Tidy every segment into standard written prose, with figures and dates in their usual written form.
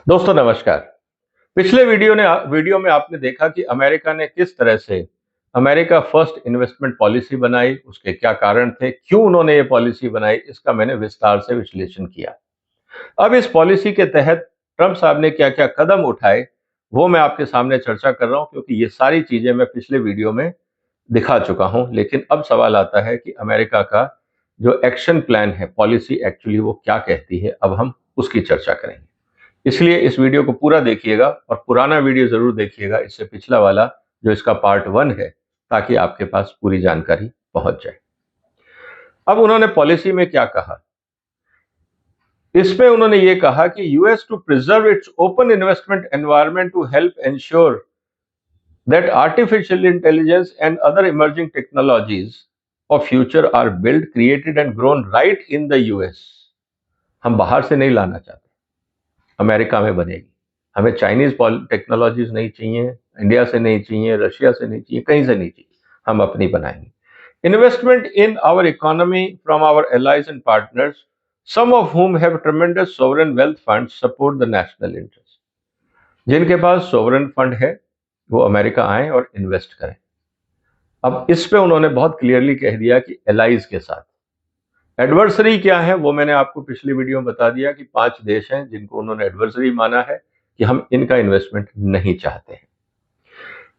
दोस्तों नमस्कार। पिछले वीडियो में आपने देखा कि अमेरिका ने किस तरह से अमेरिका फर्स्ट इन्वेस्टमेंट पॉलिसी बनाई, उसके क्या कारण थे, क्यों उन्होंने ये पॉलिसी बनाई, इसका मैंने विस्तार से विश्लेषण किया। अब इस पॉलिसी के तहत ट्रंप साहब ने क्या-क्या कदम उठाए, वो मैं आपके सामने चर्चा कर रहा हूं, क्योंकि ये सारी चीजें मैं पिछले वीडियो में दिखा चुका हूं। लेकिन अब सवाल आता है कि अमेरिका का जो एक्शन प्लान है, पॉलिसी एक्चुअली वो क्या कहती है। अब हम उसकी चर्चा करेंगे। इसलिए इस वीडियो को पूरा देखिएगा और पुराना वीडियो जरूर देखिएगा, इससे पिछला वाला जो इसका पार्ट 1 है, ताकि आपके पास पूरी जानकारी पहुंच जाए। अब उन्होंने पॉलिसी में क्या कहा, इसमें उन्होंने ये कहा कि US to preserve its open investment environment to help ensure that artificial intelligence and other emerging technologies of future are build created and grown right in the US. हम बाहर से नहीं लाना चाहते, अमेरिका में बनेगी। हमें चाइनीज टेक्नोलॉजीज नहीं चाहिए, इंडिया से नहीं चाहिए, रशिया से नहीं चाहिए, कहीं से नहीं चाहिए, हम अपनी बनाएंगे। Investment in our economy from our allies and partners, some of whom have tremendous sovereign wealth funds, support the national interest। जिनके पास सोवरेन फंड है वो अमेरिका आए और इन्वेस्ट करें। अब इस पे उन्होंने बहुत क्लियरली कह दिया कि एलाइज के साथ। एडवर्सरी क्या है वो मैंने आपको पिछली वीडियो में बता दिया कि 5 देश हैं जिनको उन्होंने एडवर्सरी माना है कि हम इनका इन्वेस्टमेंट नहीं चाहते हैं।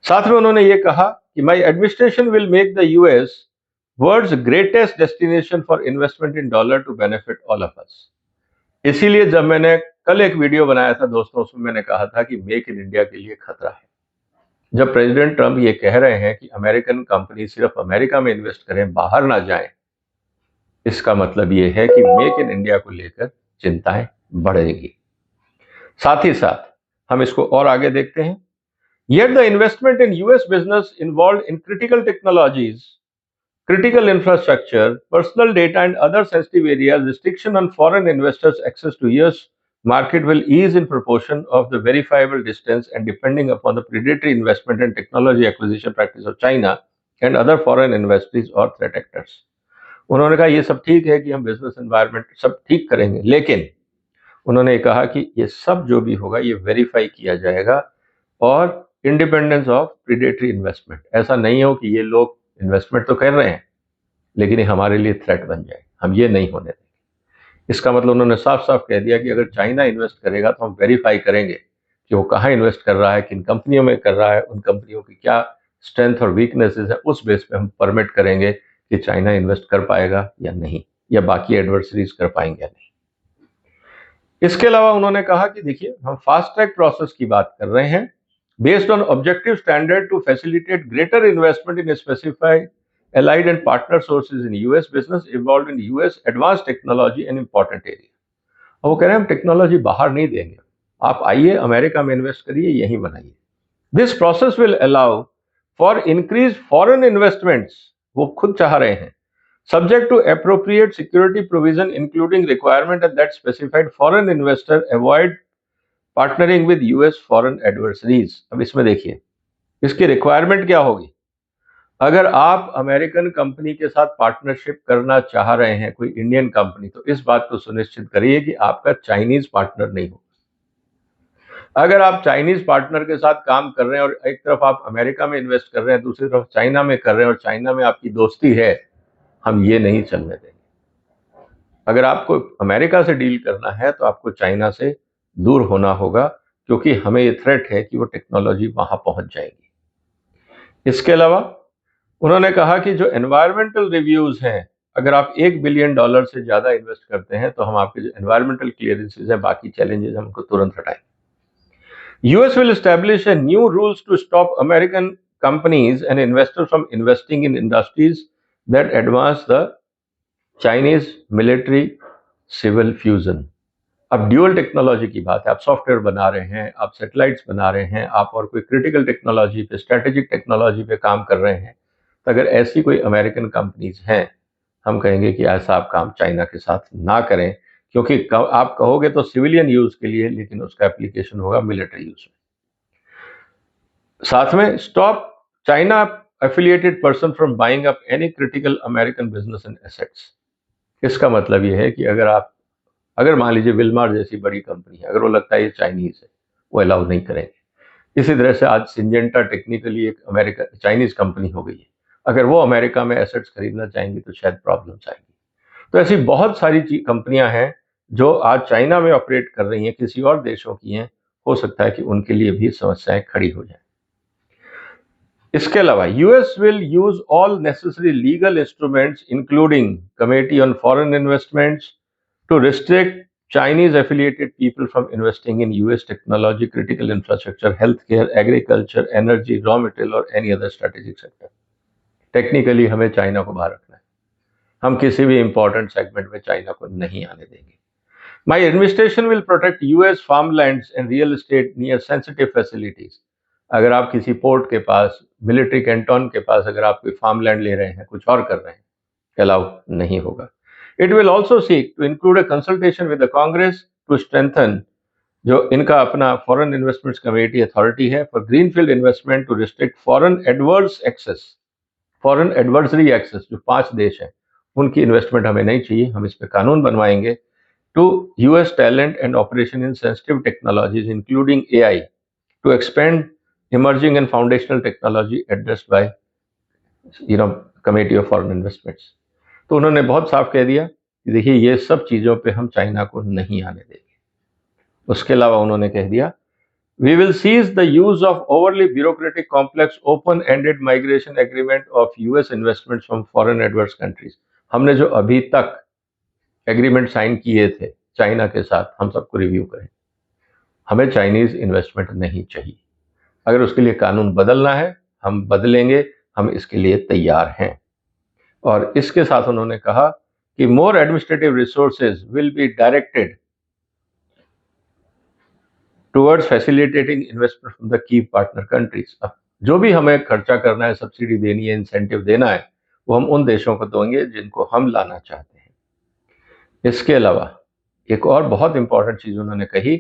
साथ में उन्होंने ये कहा कि my administration will make the US world's greatest destination for investment in dollar to benefit all of us. इसीलिए जब मैंने कल एक वीडियो बनाया था दोस्तों, उसमें मैंने कहा था कि मेक इन इंडिया के लिए खतरा है। जब प्रेसिडेंट ट्रंप ये कह रहे हैं कि अमेरिकन कंपनी सिर्फ अमेरिका में इन्वेस्ट करें, बाहर ना जाएं, इसका मतलब ये है कि मेक इन इंडिया को लेकर चिंताएं बढ़ेगी। साथ ही साथ हम इसको और आगे देखते हैं। Yet the investment in US business involved in critical technologies, critical infrastructure, personal data and other sensitive areas, restriction on foreign investors' access to US market will ease in proportion of the verifiable distance and depending upon the predatory investment and technology acquisition practice of China and other foreign investors or threat actors। उन्होंने कहा ये सब ठीक है कि हम business environment सब ठीक करेंगे, लेकिन उन्होंने कहा कि ये सब जो भी होगा ये वेरीफाई किया जाएगा और इंडिपेंडेंस ऑफ प्रीडेटरी इन्वेस्टमेंट। ऐसा नहीं हो कि ये लोग इन्वेस्टमेंट तो कर रहे हैं लेकिन ये हमारे लिए थ्रेट बन जाए, हम ये नहीं होने देंगे। इसका मतलब उन्होंने साफ साफ कह दिया कि अगर चाइना इन्वेस्ट करेगा तो हम वेरीफाई करेंगे कि वो कहाँ इन्वेस्ट कर रहा है, किन कंपनियों में कर रहा है, उन कंपनियों की क्या स्ट्रेंथ और वीकनेसेस है, उस बेस पे हम परमिट करेंगे कि चाइना इन्वेस्ट कर पाएगा या नहीं, या बाकी एडवर्सरीज कर पाएंगे या नहीं। इसके अलावा उन्होंने कहा कि देखिए हम फास्ट ट्रैक प्रोसेस की बात कर रहे हैं, based on objective standard to facilitate greater investment in specified allied and partner sources in US business involved in US advanced technology and important area। अब वो कह रहे हैं हम टेक्नोलॉजी बाहर नहीं देंगे, आप आइए अमेरिका में इन्वेस्ट करिए, यहीं बनाइए। This process will allow for increase foreign investments, वो खुद चाह रहे हैं, subject to appropriate security provision including requirement that specified foreign investor avoid partnering with US foreign adversaries. अब इसमें देखिए इसकी रिक्वायरमेंट क्या होगी। अगर आप अमेरिकन कंपनी के साथ पार्टनरशिप करना चाह रहे हैं, कोई इंडियन कंपनी, तो इस बात को सुनिश्चित करिए कि आपका चाइनीज पार्टनर नहीं हो। अगर आप चाइनीज पार्टनर के साथ काम कर रहे हैं और एक तरफ आप अमेरिका में इन्वेस्ट कर रहे हैं, दूसरी तरफ चाइना में कर रहे हैं और चाइना में आपकी दोस्ती है, हम ये नहीं चलने देंगे। अगर आपको अमेरिका से डील करना है तो आपको चाइना से दूर होना होगा, क्योंकि हमें ये थ्रेट है कि वो टेक्नोलॉजी वहां पहुंच जाएगी। इसके अलावा उन्होंने कहा कि जो एनवायरमेंटल रिव्यूज हैं, अगर आप $1 बिलियन से ज्यादा इन्वेस्ट करते हैं तो हम आपके जो एनवायरमेंटल क्लियरेंसेज हैं, बाकी चैलेंजेस हैं, उनको तुरंत हटाएंगे। US will establish a new rules to stop American companies and investors from investing in industries that advance the Chinese military civil fusion. अब ड्यूअल टेक्नोलॉजी की बात है, आप सॉफ्टवेयर बना रहे हैं, आप सैटेलाइट्स बना रहे हैं, आप और कोई क्रिटिकल टेक्नोलॉजी पे, स्ट्रेटेजिक टेक्नोलॉजी पे काम कर रहे हैं, तो अगर ऐसी कोई अमेरिकन कंपनीज हैं, हम कहेंगे कि ऐसा आप काम चाइना के साथ ना करें, क्योंकि आप कहोगे तो सिविलियन यूज के लिए, लेकिन उसका एप्लीकेशन होगा मिलिट्री यूज में। साथ में stop China affiliated person from buying up any critical American business and assets. इसका मतलब यह है कि अगर अगर मान लीजिए विलमार जैसी बड़ी कंपनी है, अगर वो लगता है ये चाइनीज है, वो अलाउ नहीं करेंगे। इसी तरह से आज सिंजेंटा टेक्निकली एक अमेरिका चाइनीज कंपनी हो गई है, अगर वो अमेरिका में एसेट्स खरीदना चाहेंगी तो शायद प्रॉब्लम्स आएंगी। तो ऐसी बहुत सारी कंपनियां हैं जो आज चाइना में ऑपरेट कर रही हैं, किसी और देशों की हैं, हो सकता है कि उनके लिए भी समस्याएं खड़ी हो जाए। इसके अलावा US will use all necessary legal instruments including committee on foreign investments to restrict Chinese affiliated people from investing in US technology, critical infrastructure, healthcare, agriculture, energy, raw material or any other strategic sector. Technically हमें China को बाहर रखना है, हम किसी भी important segment में China को नहीं आने देंगे। My administration will protect US farmlands and real estate near sensitive facilities. अगर आप किसी पोर्ट के पास, मिलिट्री कैंटोन के पास अगर आप कोई फार्मलैंड ले रहे हैं, कुछ और कर रहे हैं, अलाउ नहीं होगा। It will also seek to include a consultation with the Congress to strengthen जो इनका अपना फॉरेन इन्वेस्टमेंट्स कमेटी अथॉरिटी है for greenfield investment to restrict foreign adverse access, foreign adversary access, जो 5 देश हैं उनकी इन्वेस्टमेंट हमें नहीं चाहिए, हम इस पे कानून बनवाएंगे। To US talent and operation in sensitive technologies including AI to expand emerging and foundational technology addressed by committee of foreign investments. तो उन्होंने बहुत साफ कह दिया कि देखिए ये सब चीज़ों पे हम चाइना को नहीं आने देंगे। उसके अलावा उन्होंने कह दिया we will cease the use of overly bureaucratic complex open ended migration agreement of US investments from foreign adverse countries. हमने जो अभी तक एग्रीमेंट साइन किए थे चाइना के साथ, हम सबको रिव्यू करें। हमें चाइनीज इन्वेस्टमेंट नहीं चाहिए। अगर उसके लिए कानून बदलना है हम बदलेंगे, हम इसके लिए तैयार हैं। और इसके साथ उन्होंने कहा कि more administrative resources will be directed towards facilitating investment from the key partner countries. अब जो भी हमें खर्चा करना है, सब्सिडी देनी है, इंसेंटिव देना है, वो हम उन देशों को देंगे जिनको हम लाना चाहते हैं। इसके अलावा एक और बहुत इंपॉर्टेंट चीज उन्होंने कही,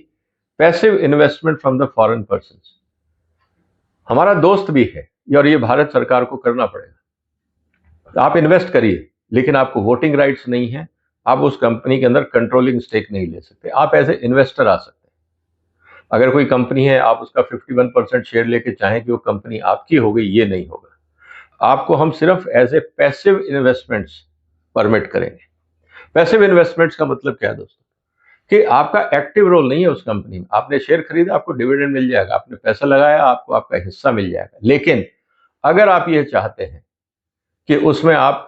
passive investment from the foreign person. हमारा दोस्त भी है और ये भारत सरकार को करना पड़ेगा। आप इन्वेस्ट करिए, लेकिन आपको वोटिंग राइट्स नहीं है, आप उस कंपनी के अंदर कंट्रोलिंग स्टेक नहीं ले सकते, आप एज ए इन्वेस्टर आ सकते हैं। अगर कोई कंपनी है, आप उसका 51% शेयर लेके चाहें कि वो कंपनी आपकी हो गई, ये नहीं होगा। आपको हम सिर्फ as a passive investments permit करेंगे। पैसिव इन्वेस्टमेंट्स का मतलब क्या है दोस्तों, कि आपका एक्टिव रोल नहीं है उस कंपनी में। आपने शेयर खरीदा, आपको डिविडेंड मिल जाएगा, आपने पैसा लगाया, आपको आपका हिस्सा मिल जाएगा। लेकिन अगर आप ये चाहते हैं कि उसमें आप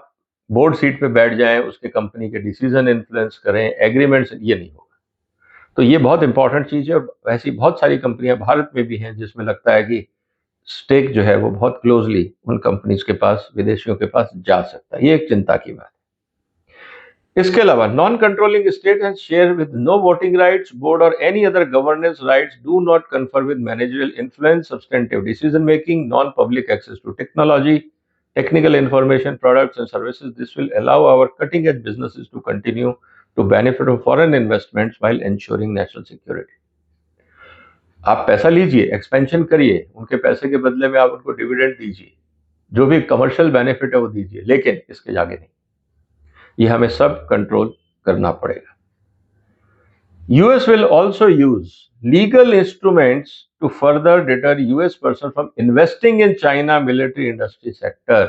बोर्ड सीट पे बैठ जाएं, उसके कंपनी के डिसीजन इन्फ्लुएंस करें, एग्रीमेंट्स, ये नहीं होगा। तो ये बहुत इंपॉर्टेंट चीज है। और ऐसी बहुत सारी कंपनियां भारत में भी हैं जिसमें लगता है कि स्टेक जो है वो बहुत क्लोजली उन कंपनीज के पास, विदेशियों के पास जा सकता है। ये एक चिंता की बात है। इसके अलावा non controlling state has share with no voting rights, board or any other governance rights, do not confer with managerial influence, substantive decision making, non public access to technology, technical information, products and services. This will allow our cutting edge businesses to continue to benefit from foreign investments while ensuring national security. आप पैसा लीजिए, expansion करिए, उनके पैसे के बदले में आप उनको डिविडेंड दीजिए, जो भी कमर्शियल बेनिफिट है वो दीजिए, लेकिन इसके आगे नहीं। ये हमें सब कंट्रोल करना पड़ेगा। US will also use legal instruments to further deter US person from investing in China military industry sector.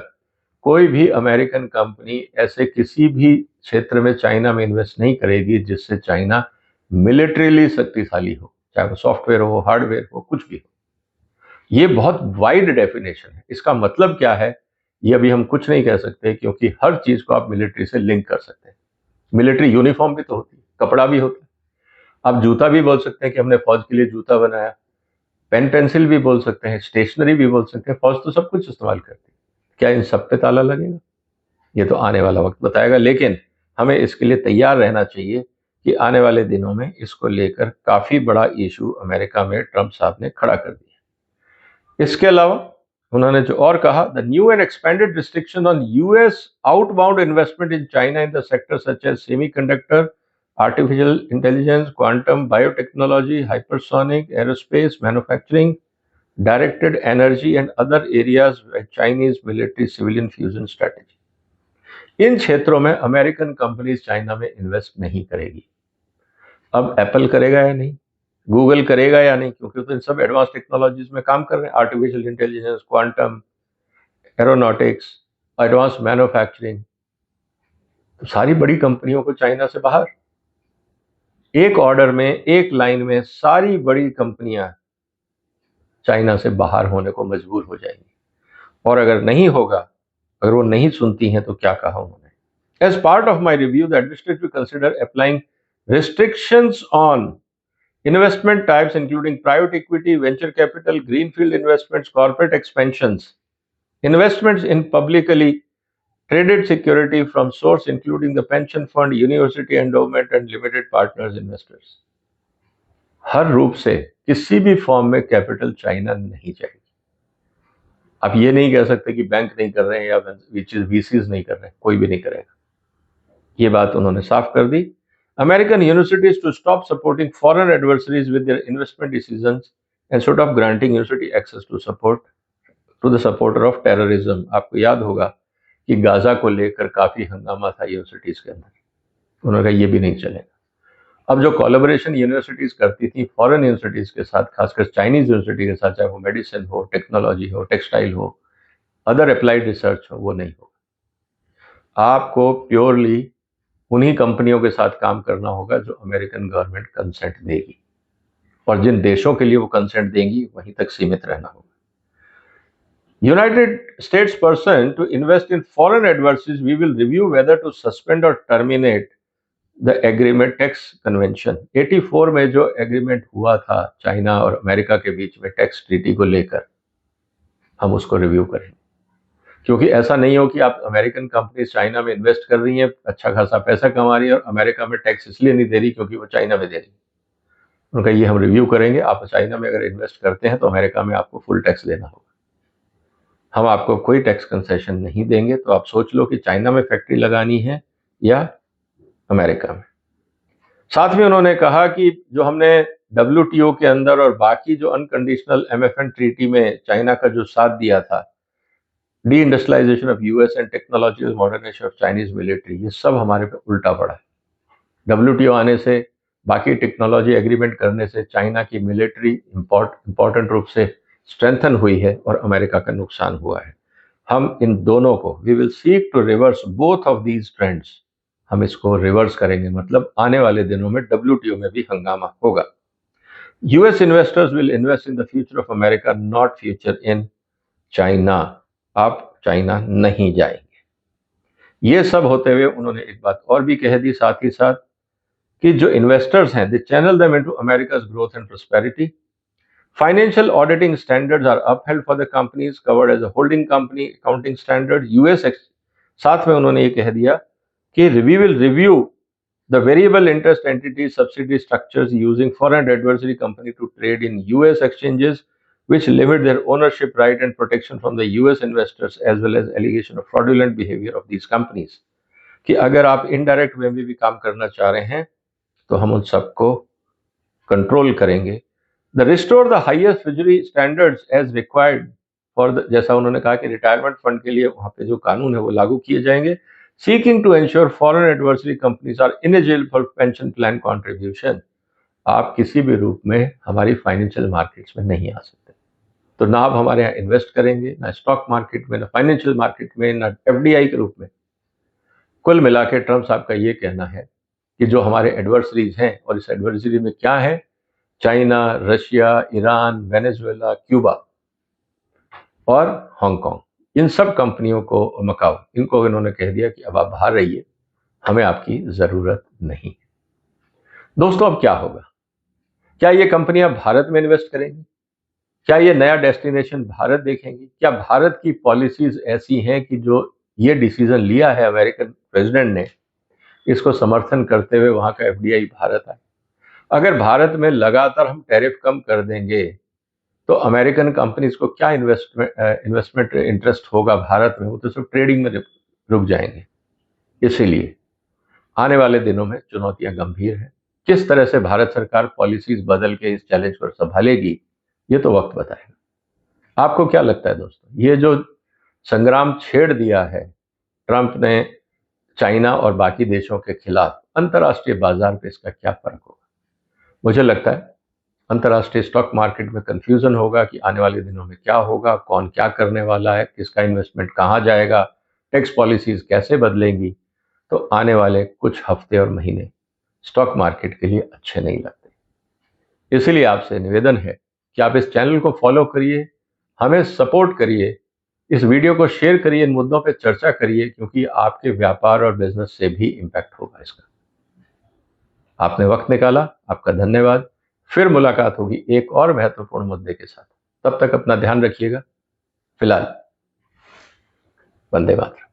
कोई भी अमेरिकन कंपनी ऐसे किसी भी क्षेत्र में चाइना में इन्वेस्ट नहीं करेगी जिससे चाइना मिलिट्रीली शक्तिशाली हो, चाहे वो सॉफ्टवेयर हो, हार्डवेयर हो, कुछ भी हो। ये बहुत वाइड डेफिनेशन है। इसका मतलब क्या है ये अभी हम कुछ नहीं कह सकते, क्योंकि हर चीज को आप मिलिट्री से लिंक कर सकते हैं। मिलिट्री यूनिफॉर्म भी तो होती है, कपड़ा भी होता है। आप जूता भी बोल सकते हैं कि हमने फौज के लिए जूता बनाया, पेन पेंसिल भी बोल सकते हैं, स्टेशनरी भी बोल सकते हैं। फौज तो सब कुछ इस्तेमाल करती है। क्या इन सब पे ताला लगेगा? ये तो आने वाला वक्त बताएगा, लेकिन हमें इसके लिए तैयार रहना चाहिए कि आने वाले दिनों में इसको लेकर काफी बड़ा इशू अमेरिका में ट्रंप साहब ने खड़ा कर दिया। इसके अलावा उन्होंने जो और कहा, the new and expanded restriction on US outbound investment in China in the sector such as semiconductor, artificial intelligence, quantum, biotechnology, hypersonic, aerospace, manufacturing, directed energy and other areas where Chinese military civilian fusion strategy। इन क्षेत्रों में American companies China में invest नहीं करेगी। अब Apple करेगा या नहीं, Google करेगा या नहीं, क्योंकि तो इन सब एडवांस टेक्नोलॉजीज में काम कर रहे हैं, artificial intelligence, quantum, aeronautics, advance manufacturing. तो सारी बड़ी कंपनियों को चाइना से बाहर, एक ऑर्डर में, एक लाइन में सारी बड़ी कंपनियां चाइना से बाहर होने को मजबूर हो जाएंगी। और अगर नहीं होगा, अगर वो नहीं सुनती हैं, तो क्या कहा उन्होंने? As part of my review, the administrator will consider applying restrictions on investment types, including private equity, venture capital, greenfield investments, corporate expansions, investments in publicly traded security from source including the pension fund, university endowment, and limited partners investors. हर रूप से किसी भी form में capital China नहीं चाहिए। आप ये नहीं कह सकते कि बैंक नहीं कर रहे हैं या वीसीज नहीं कर रहे हैं, कोई भी नहीं करेगा। ये बात उन्होंने साफ कर दी। American universities to stop supporting foreign adversaries with their investment decisions instead of granting university access to the supporter of terrorism. आपको याद होगा कि गाजा को लेकर काफी हंगामा था यूनिवर्सिटीज के अंदर, उन्होंने कहा ये भी नहीं चलेगा। अब जो कोलैबोरेशन यूनिवर्सिटीज करती थी फॉरेन यूनिवर्सिटीज के साथ, खासकर चाइनीज यूनिवर्सिटी के साथ, चाहे वो मेडिसिन हो, टेक्नोलॉजी हो, टेक्सटाइल हो, अदर अप्लाइड रिसर्च हो, वो नहीं होगा। आपको प्योरली उन्हीं कंपनियों के साथ काम करना होगा जो अमेरिकन गवर्नमेंट कंसेंट देगी, और जिन देशों के लिए वो कंसेंट देंगी वहीं तक सीमित रहना होगा। United States person to invest in foreign adversaries, we will review whether to suspend or terminate the agreement tax convention. 84 में जो एग्रीमेंट हुआ था चाइना और अमेरिका के बीच में टैक्स ट्रीटी को लेकर, हम उसको रिव्यू करेंगे। क्योंकि ऐसा नहीं हो कि आप अमेरिकन कंपनी चाइना में इन्वेस्ट कर रही हैं, अच्छा खासा पैसा कमा रही है, और अमेरिका में टैक्स इसलिए नहीं दे रही क्योंकि वो चाइना में दे रही है। उनका ये हम रिव्यू करेंगे। आप चाइना में अगर इन्वेस्ट करते हैं तो अमेरिका में आपको फुल टैक्स देना होगा, हम आपको कोई टैक्स कंसेशन नहीं देंगे। तो आप सोच लो कि चाइना में फैक्ट्री लगानी है या अमेरिका में। साथ में उन्होंने कहा कि जो हमने WTO के अंदर और बाकी जो अनकंडीशनल MFN ट्रीटी में चाइना का जो साथ दिया था, deindustrialization of US and technological modernization of Chinese military, ये सब हमारे पे उल्टा पड़ा है। WTO आने से, बाकी टेक्नोलॉजी एग्रीमेंट करने से चाइना की मिलिट्री इंपॉर्टेंट रूप से स्ट्रेंथन हुई है और अमेरिका का नुकसान हुआ है। हम इन दोनों को, we will seek to reverse both of these trends, हम इसको रिवर्स करेंगे। मतलब आने वाले दिनों में WTO में भी हंगामा होगा। US investors will invest in the future of America, not future in China. आप चाइना नहीं जाएंगे। ये सब होते हुए उन्होंने एक बात और भी कह दी साथ ही साथ, कि जो इन्वेस्टर्स हैं, they channel them into America's growth and prosperity. Financial auditing standards are upheld for the companies covered as a holding company accounting standard. साथ में उन्होंने ये कह दिया कि we will review the variable interest entity subsidiary structures using foreign adversary company to trade in US exchanges, which limit their ownership right and protection from the US investors, as well as allegation of fraudulent behavior of these companies। कि अगर आप indirect way में भी काम करना चाह रहे हैं तो हम उन सबको कंट्रोल करेंगे। The restore the highest fiduciary standards as required for the, जैसा उन्होंने कहा कि रिटायरमेंट फंड के लिए वहां पे जो कानून है वो लागू किए जाएंगे। Seeking to ensure foreign adversary companies are ineligible for pension plan contribution। आप किसी भी रूप में हमारी फाइनेंशियल मार्केट्स में नहीं आ सकते। तो ना आप हमारे यहाँ इन्वेस्ट करेंगे, ना स्टॉक मार्केट में, ना फाइनेंशियल मार्केट में, ना FDI के रूप में। कुल मिला के ट्रम्प साहब का ये कहना है कि जो हमारे एडवर्सरीज हैं, और इस एडवर्सरी में क्या है, China, Russia, Iran, Venezuela, Cuba और हांगकांग, इन सब कंपनियों को, मकाओ, इनको इन्होंने कह दिया कि अब आप बाहर रहिए, हमें आपकी जरूरत नहीं। दोस्तों, अब क्या होगा? क्या ये कंपनियां भारत में इन्वेस्ट करेंगी? क्या ये नया डेस्टिनेशन भारत देखेंगी? क्या भारत की पॉलिसीज ऐसी हैं कि जो ये डिसीजन लिया है अमेरिकन प्रेसिडेंट ने, इसको समर्थन करते हुए वहां का FDI भारत आए? अगर भारत में लगातार हम टैरिफ कम कर देंगे तो अमेरिकन कंपनीज को क्या इन्वेस्टमेंट इंटरेस्ट होगा भारत में? वो तो सिर्फ ट्रेडिंग में रुक जाएंगे। इसीलिए आने वाले दिनों में चुनौतियां गंभीर हैं। किस तरह से भारत सरकार पॉलिसीज बदल के इस चैलेंज को संभालेगी, ये तो वक्त बताएगा। आपको क्या लगता है दोस्तों, ये जो संग्राम छेड़ दिया है ट्रंप ने चाइना और बाकी देशों के खिलाफ, अंतर्राष्ट्रीय बाजार पे इसका क्या फर्क होगा? मुझे लगता है अंतर्राष्ट्रीय स्टॉक मार्केट में कंफ्यूजन होगा कि आने वाले दिनों में क्या होगा, कौन क्या करने वाला है, किसका इन्वेस्टमेंट कहाँ जाएगा, टैक्स पॉलिसीज कैसे बदलेंगी। तो आने वाले कुछ हफ्ते और महीने स्टॉक मार्केट के लिए अच्छे नहीं लगते। इसलिए आपसे निवेदन है कि आप इस चैनल को फॉलो करिए, हमें सपोर्ट करिए, इस वीडियो को शेयर करिए, इन मुद्दों पे चर्चा करिए, क्योंकि आपके व्यापार और बिजनेस से भी इम्पैक्ट होगा इसका। आपने वक्त निकाला, आपका धन्यवाद। फिर मुलाकात होगी एक और महत्वपूर्ण मुद्दे के साथ। तब तक अपना ध्यान रखिएगा। फिलहाल वंदे मातरम।